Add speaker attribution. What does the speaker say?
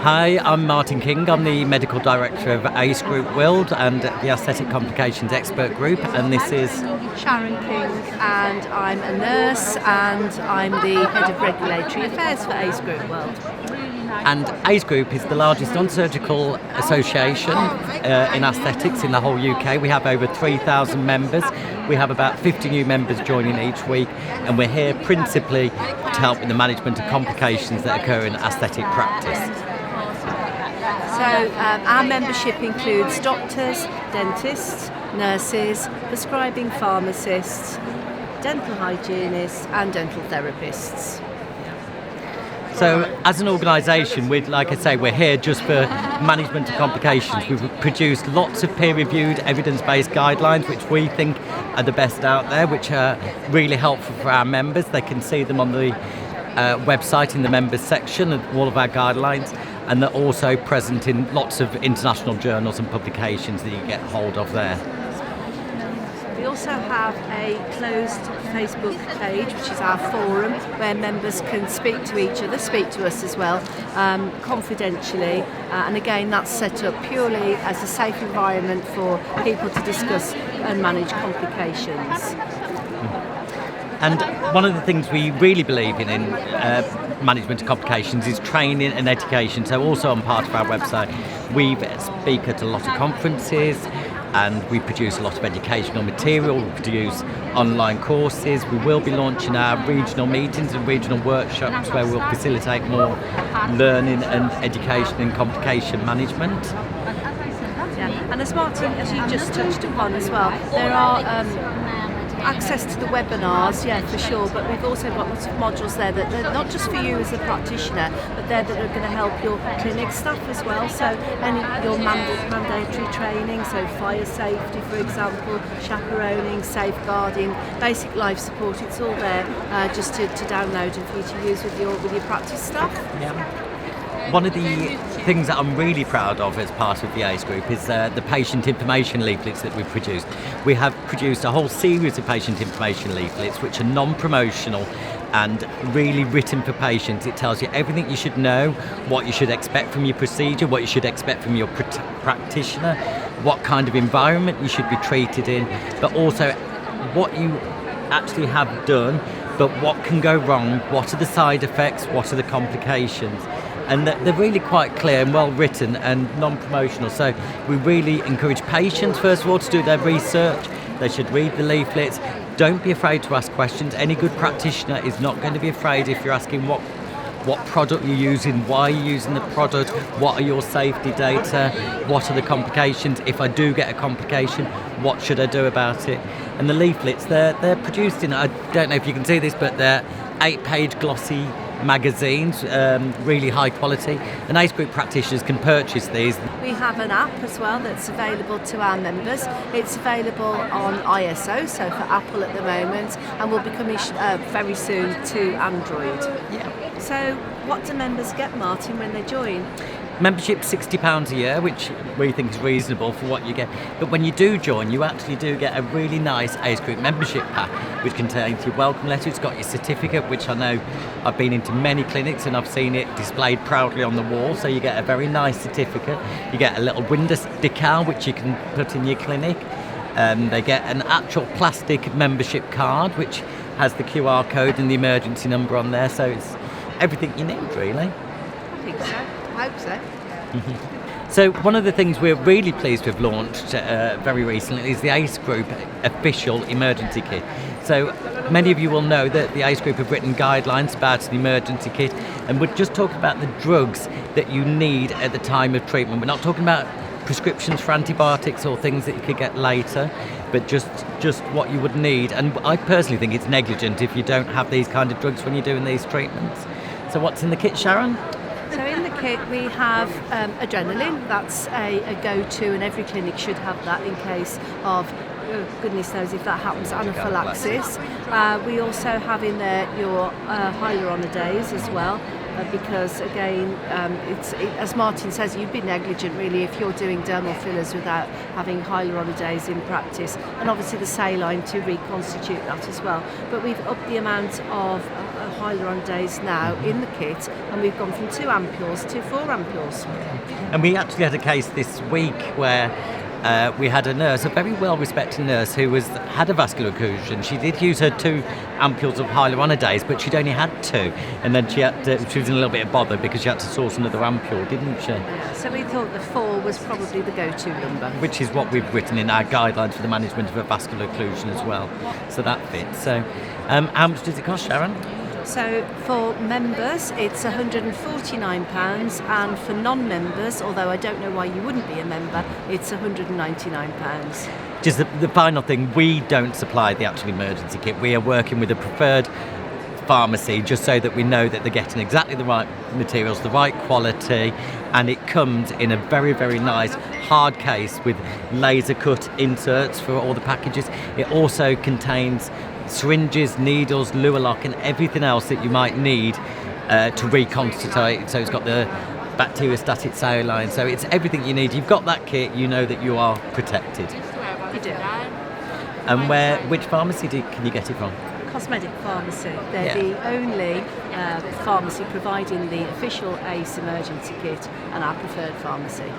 Speaker 1: Hi, I'm Martyn King. I'm the Medical Director of ACE Group World and the Aesthetic Complications Expert Group, and this is
Speaker 2: Sharon King, and I'm a nurse and I'm the Head of Regulatory Affairs for ACE Group World.
Speaker 1: And ACE Group is the largest non-surgical association in aesthetics in the whole UK. We have over 3,000 members. We have about 50 new members joining each week, and we're here principally to help with the management of complications that occur in aesthetic practice.
Speaker 2: So our membership includes doctors, dentists, nurses, prescribing pharmacists, dental hygienists and dental therapists.
Speaker 1: So as an organisation, like I say, we're here just for management of complications. We've produced lots of peer-reviewed evidence-based guidelines which we think are the best out there, which are really helpful for our members. They can see them on the website in the members section of all of our guidelines, and they're also present in lots of international journals and publications that you get hold of there.
Speaker 2: We also have a closed Facebook page, which is our forum, where members can speak to each other, speak to us as well, confidentially. And again, that's set up purely as a safe environment for people to discuss and manage complications.
Speaker 1: And one of the things we really believe in management of complications is training and education. So also on part of our website, we speak at a lot of conferences, and we produce a lot of educational material. We produce online courses. We will be launching our regional meetings and regional workshops where we'll facilitate more learning and education in complication management.
Speaker 2: Yeah. And as Martyn, as you just touched upon as well, there are access to the webinars, yeah, for sure, but we've also got lots of modules there that they're not just for you as a practitioner, but they're that are going to help your clinic staff as well. So your mandatory training, so fire safety, for example, chaperoning, safeguarding, basic life support, it's all there just to download and for you to use with your practice staff.
Speaker 1: Yeah. One of the things that I'm really proud of as part of the ACE Group is the patient information leaflets that we've produced. We have produced a whole series of patient information leaflets which are non-promotional and really written for patients. It tells you everything you should know, what you should expect from your procedure, what you should expect from your practitioner, what kind of environment you should be treated in, but also what you actually have done, but what can go wrong, what are the side effects, what are the complications. And they're really quite clear and well written and non-promotional. So we really encourage patients, first of all, to do their research. They should read the leaflets. Don't be afraid to ask questions. Any good practitioner is not going to be afraid if you're asking what product you're using, why you're using the product, what are your safety data, what are the complications. If I do get a complication, what should I do about it? And the leaflets, they're produced in, I don't know if you can see this, but they're 8-page glossy magazines, really high quality, and ACE Group practitioners can purchase these.
Speaker 2: We have an app as well that's available to our members. It's available on ISO, so for Apple at the moment, and will be coming very soon to Android.
Speaker 1: Yeah.
Speaker 2: So what do members get, Martyn, when they join?
Speaker 1: Membership £60 a year, which we think is reasonable for what you get. But when you do join, you actually do get a really nice ACE Group membership pack, which contains your welcome letter. It's got your certificate, which I know I've been into many clinics and I've seen it displayed proudly on the wall. So you get a very nice certificate. You get a little window decal, which you can put in your clinic. They get an actual plastic membership card, which has the QR code and the emergency number on there. So it's everything you need, really.
Speaker 2: I think so. I hope so.
Speaker 1: So one of the things we're really pleased to have launched very recently is the ACE Group official emergency kit. So many of you will know that the ACE Group have written guidelines about an emergency kit, and we're just talking about the drugs that you need at the time of treatment. We're not talking about prescriptions for antibiotics or things that you could get later, but just what you would need. And I personally think it's negligent if you don't have these kind of drugs when you're doing these treatments. So what's in the kit, Sharon?
Speaker 2: So in the kit we have adrenaline. That's a go-to, and every clinic should have that in case of, goodness knows if that happens, anaphylaxis. We also have in there your hyaluronidase as well, because again, as Martyn says, you'd be negligent really if you're doing dermal fillers without having hyaluronidase in practice, and obviously the saline to reconstitute that as well. But we've upped the amount of hyaluronidase now in the kit, and we've gone from 2 ampules to 4 ampules.
Speaker 1: And we actually had a case this week where we had a nurse, a very well-respected nurse, who had a vascular occlusion. She did use her 2 ampules of hyaluronidase, but she'd only had 2, and then she was in a little bit of bother because she had to source another ampule, didn't she?
Speaker 2: So we thought the 4 was probably the go-to number.
Speaker 1: Which is what we've written in our guidelines for the management of a vascular occlusion as well. So that fits. So how much does it cost, Sharon?
Speaker 2: So for members it's £149, and for non-members, although I don't know why you wouldn't be a member, it's £199.
Speaker 1: Just the final thing, we don't supply the actual emergency kit. We are working with a preferred pharmacy just so that we know that they're getting exactly the right materials, the right quality, and it comes in a very, very nice hard case with laser cut inserts for all the packages. It also contains syringes, needles, Luolock, and everything else that you might need to reconstitute. So it's got the bacteriostatic cell line, so it's everything you need. You've got that kit, you know that you are protected.
Speaker 2: You do.
Speaker 1: And which pharmacy can you get it from?
Speaker 2: Cosmetic Pharmacy. They're the only pharmacy providing the official ACE emergency kit, and our preferred pharmacy.